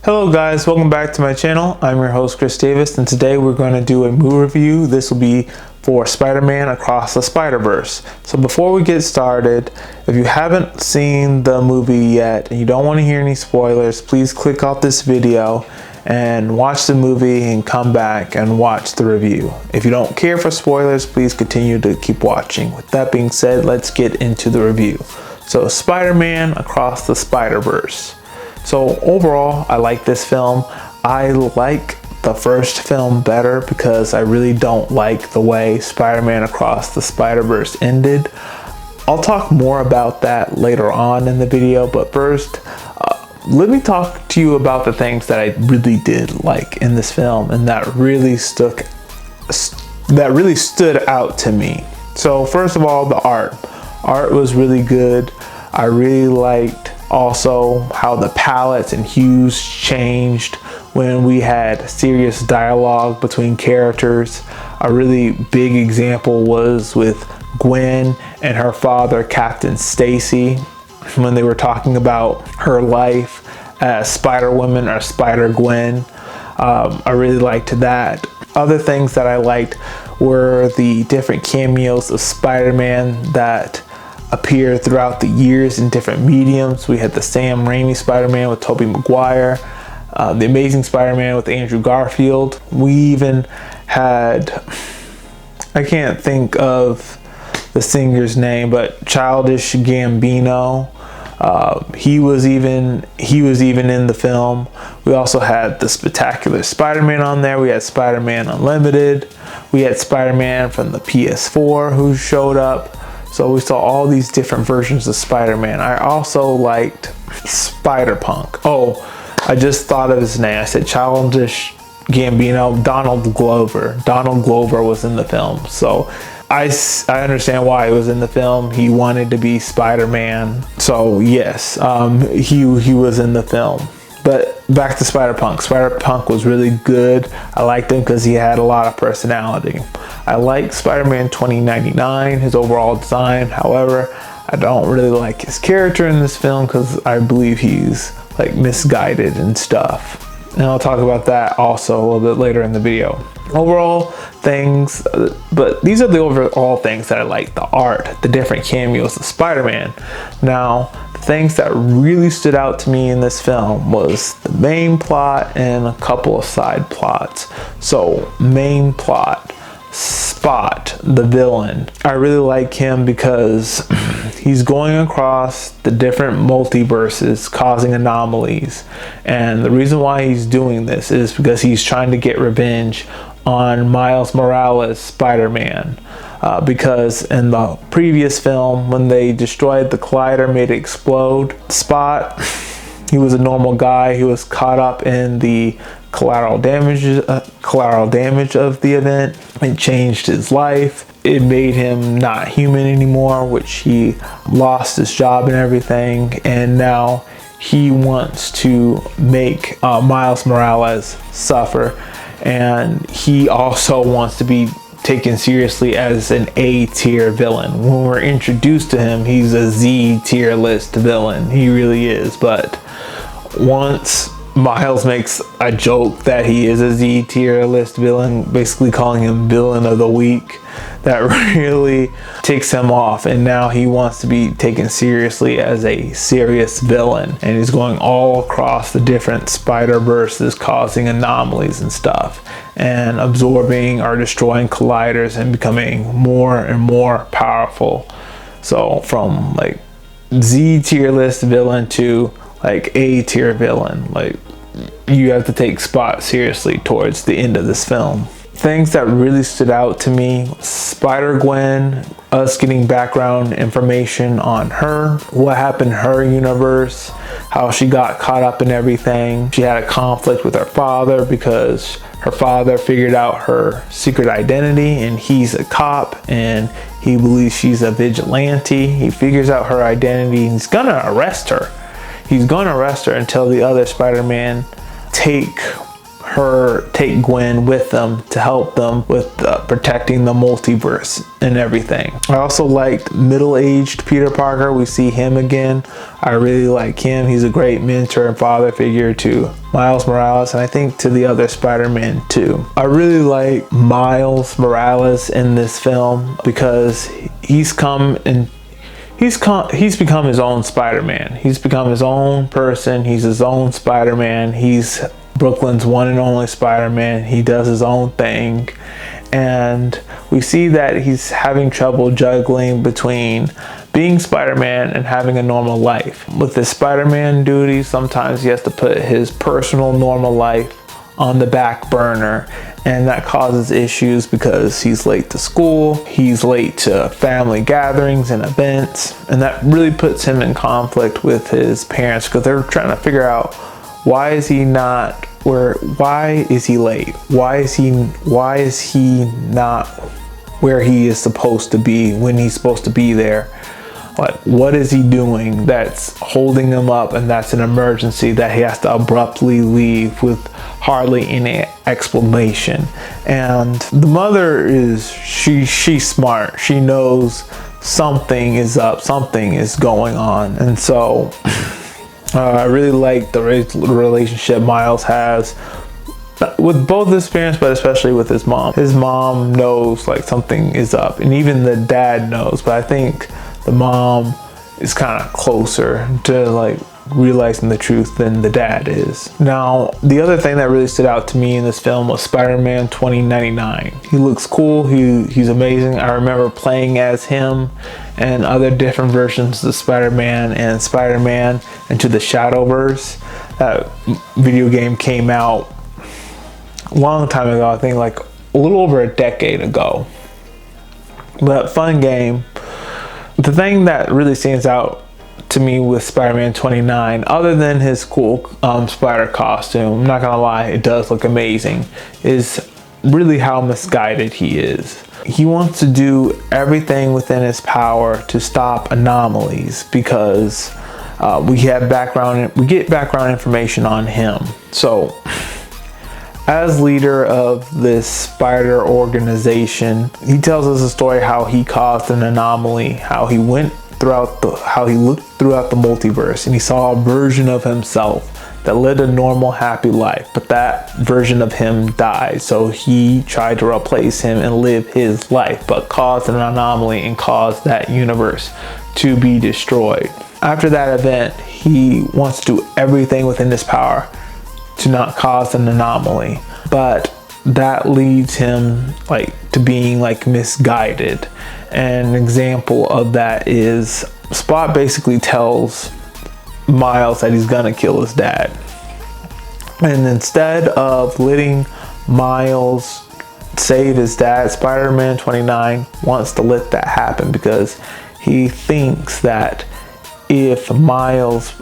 Hello guys, welcome back to my channel. I'm your host Chris Davis, and today we're going to do a movie review. This will be for Spider-Man Across the Spiderverse. So before we get started, if you haven't seen the movie yet and you don't want to hear any spoilers, please click off this video and watch the movie and come back and watch the review. If you don't care for spoilers, please continue to keep watching. With that being said, let's get into the review. So Spider-Man Across the Spiderverse. So overall, I like this film. I like the first film better because I really don't like the way Spider-Man Across the Spiderverse ended. I'll talk more about that later on in the video, but first, let me talk to you about the things that I really did like in this film and that really stood out to me. So first of all, the art. Art was really good. I really liked also how the palettes and hues changed when we had serious dialogue between characters. A really big example was with Gwen and her father, Captain Stacy, when they were talking about her life as Spider-Woman or Spider-Gwen. I really liked that. Other things that I liked were the different cameos of Spider-Man that appeared throughout the years in different mediums. We had the Sam Raimi Spider-Man with Tobey Maguire, the Amazing Spider-Man with Andrew Garfield. We even had, I can't think of the singer's name, but Childish Gambino. He was even in the film. We also had the Spectacular Spider-Man on there. We had Spider-Man Unlimited. We had Spider-Man from the PS4 who showed up. So we saw all these different versions of Spider-Man. I also liked Spider-Punk. Oh, I just thought of his name. I said Childish Gambino, Donald Glover. Donald Glover was in the film. So I understand why he was in the film. He wanted to be Spider-Man. So yes, he was in the film. But back to Spider-Punk. Spider-Punk was really good. I liked him because he had a lot of personality. I like Spider-Man 2099, his overall design. However, I don't really like his character in this film because I believe he's like misguided and stuff. And I'll talk about that also a little bit later in the video. Overall things, but these are the overall things that I like. The art, the different cameos of Spider-Man. Now, the things that really stood out to me in this film was the main plot and a couple of side plots. So, main plot. Spot, the villain. I really like him because he's going across the different multiverses causing anomalies, and the reason why he's doing this is because he's trying to get revenge on Miles Morales' Spider-Man, because in the previous film when they destroyed the collider, made it explode, Spot, he was a normal guy. He was caught up in the collateral damage of the event. It changed his life. It made him not human anymore, which he lost his job and everything. And now he wants to make Miles Morales suffer. And he also wants to be taken seriously as an A-tier villain. When we're introduced to him, he's a Z-tier list villain. He really is. But once Miles makes a joke that he is a Z-tier list villain, basically calling him villain of the week, that really ticks him off, and now he wants to be taken seriously as a serious villain, and he's going all across the different Spider-Verses, causing anomalies and stuff, and absorbing or destroying colliders and becoming more and more powerful. So from like Z-tier list villain to like A-tier villain, like you have to take Spot seriously towards the end of this film. Things that really stood out to me: Spider-Gwen, us getting background information on her, what happened in her universe, how she got caught up in everything. She had a conflict with her father because her father figured out her secret identity, and he's a cop and he believes she's a vigilante. He figures out her identity and he's gonna arrest her. He's gonna arrest her until the other Spider-Man take her take Gwen with them to help them with protecting the multiverse and everything. I also liked middle-aged Peter Parker. We see him again. I really like him. He's a great mentor and father figure to Miles Morales, and I think to the other Spider-Man too. I really like Miles Morales in this film because he's become his own Spider-Man. He's become his own person. He's his own Spider-Man. He's Brooklyn's one and only Spider-Man. He does his own thing. And we see that he's having trouble juggling between being Spider-Man and having a normal life. With his Spider-Man duties, sometimes he has to put his personal normal life on the back burner, and that causes issues because he's late to school, he's late to family gatherings and events, and that really puts him in conflict with his parents because they're trying to figure out why is he not why is he late? Why is he not where he is supposed to be when he's supposed to be there? Like, what is he doing that's holding him up, and that's an emergency that he has to abruptly leave with hardly any explanation? And the mother is, she's smart. She knows something is up, something is going on. And so I really like the relationship Miles has with both his parents, but especially with his mom. His mom knows like something is up, and even the dad knows, but I think the mom is kind of closer to like realizing the truth than the dad is. Now, the other thing that really stood out to me in this film was Spider-Man 2099. He looks cool. He's amazing. I remember playing as him and other different versions of Spider-Man and Spider-Man Into the Shadowverse. That video game came out a long time ago. I think like a little over a decade ago. But fun game. The thing that really stands out to me with Spider-Man 29, other than his cool spider costume, I'm not gonna lie, it does look amazing, is really how misguided he is. He wants to do everything within his power to stop anomalies because we get background information on him. So as leader of this spider organization, he tells us a story how he caused an anomaly, how he looked throughout the multiverse, and he saw a version of himself that led a normal, happy life, but that version of him died. So he tried to replace him and live his life, but caused an anomaly and caused that universe to be destroyed. After that event, he wants to do everything within his power to not cause an anomaly, but that leads him to being misguided. And an example of that is Spot basically tells Miles that he's gonna kill his dad, and instead of letting Miles save his dad, Spider-Man 29 wants to let that happen because he thinks that if Miles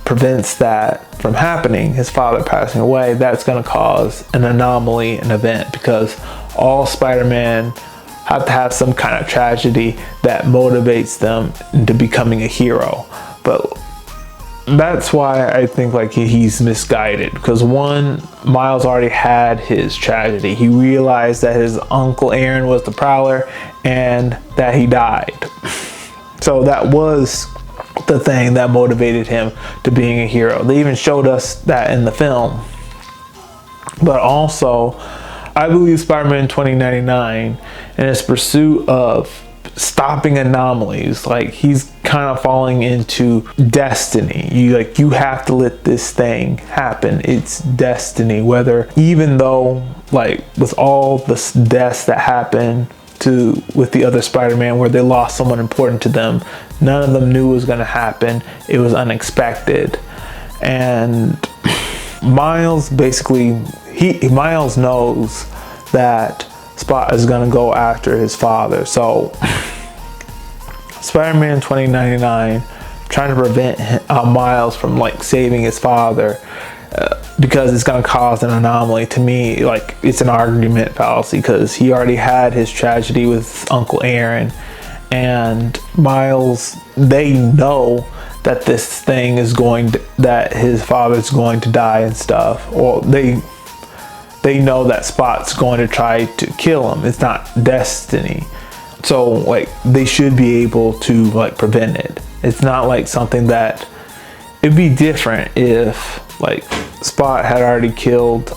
prevents that from happening, his father passing away, that's going to cause an anomaly, an event, because all Spider-Man have to have some kind of tragedy that motivates them into becoming a hero. But that's why I think he's misguided, because one, Miles already had his tragedy. He realized that his Uncle Aaron was the Prowler and that he died. So that was the thing that motivated him to being a hero. They even showed us that in the film. But also, I believe Spider-Man 2099 in his pursuit of stopping anomalies, he's kind of falling into destiny. You have to let this thing happen. It's destiny. Even though with all the deaths that happened with the other Spider-Man, where they lost someone important to them, none of them knew it was going to happen. It was unexpected. And Miles Miles knows that Spot is going to go after his father. So Spider-Man 2099 trying to prevent Miles from saving his father because it's going to cause an anomaly. To me, it's an argument fallacy, because he already had his tragedy with Uncle Aaron, and Miles, they know that this thing is that his father's going to die and stuff, or they know that Spot's going to try to kill him. It's not destiny. So like they should be able to like prevent it. It's not like something that, it'd be different if like Spot had already killed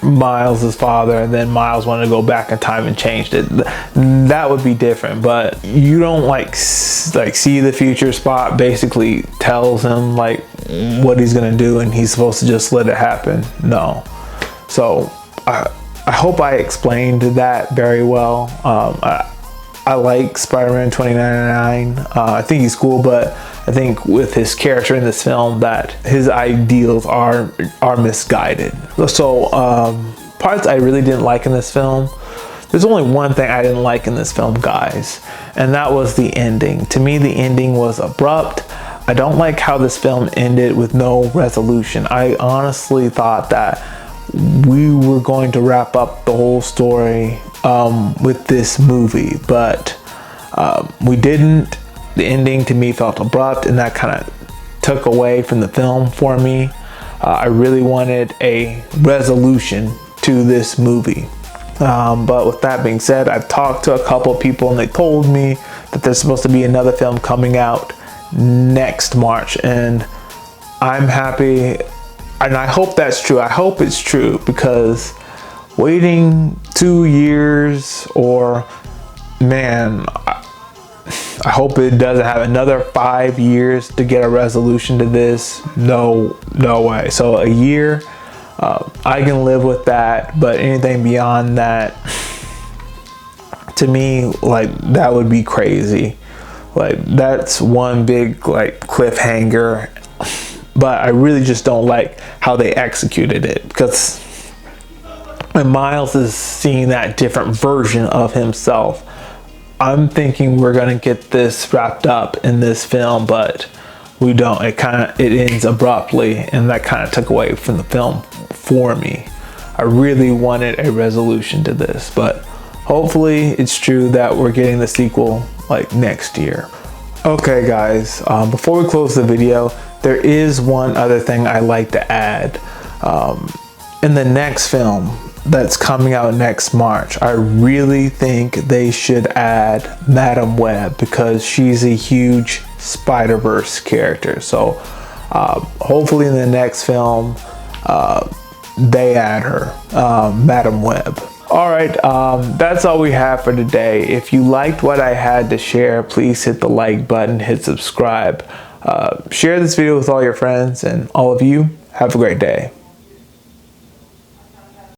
Miles's father, and then Miles wanted to go back in time and changed it. That would be different. But you don't like see the future. Spot basically tells him like what he's gonna do, and he's supposed to just let it happen. No. So I hope I explained that very well. I like Spider-Man 2099. I think he's cool, but I think with his character in this film that his ideals are misguided. So parts I really didn't like in this film. There's only one thing I didn't like in this film, guys, and that was the ending. To me, the ending was abrupt. I don't like how this film ended with no resolution. I honestly thought that we were going to wrap up the whole story with this movie, but we didn't. The ending to me felt abrupt, and that kind of took away from the film for me. I really wanted a resolution to this movie. But with that being said, I've talked to a couple of people, and they told me that there's supposed to be another film coming out next March, and I'm happy, and I hope that's true. I hope it's true, because waiting 2 years, or man, I hope it doesn't have another 5 years to get a resolution to this. No way. So a year, I can live with that, but anything beyond that, to me, like, that would be crazy. Like, that's one big like cliffhanger, but I really just don't like how they executed it, because when Miles is seeing that different version of himself, I'm thinking we're gonna get this wrapped up in this film, but we don't. It ends abruptly, and that kind of took away from the film for me. I really wanted a resolution to this, but hopefully it's true that we're getting the sequel like next year. Okay guys, before we close the video, there is one other thing I'd like to add. In the next film that's coming out next March, I really think they should add Madam Web, because she's a huge Spider-Verse character. So hopefully in the next film they add her, Madam Web. All right, that's all we have for today. If you liked what I had to share, please hit the like button, hit subscribe, share this video with all your friends, and all of you have a great day.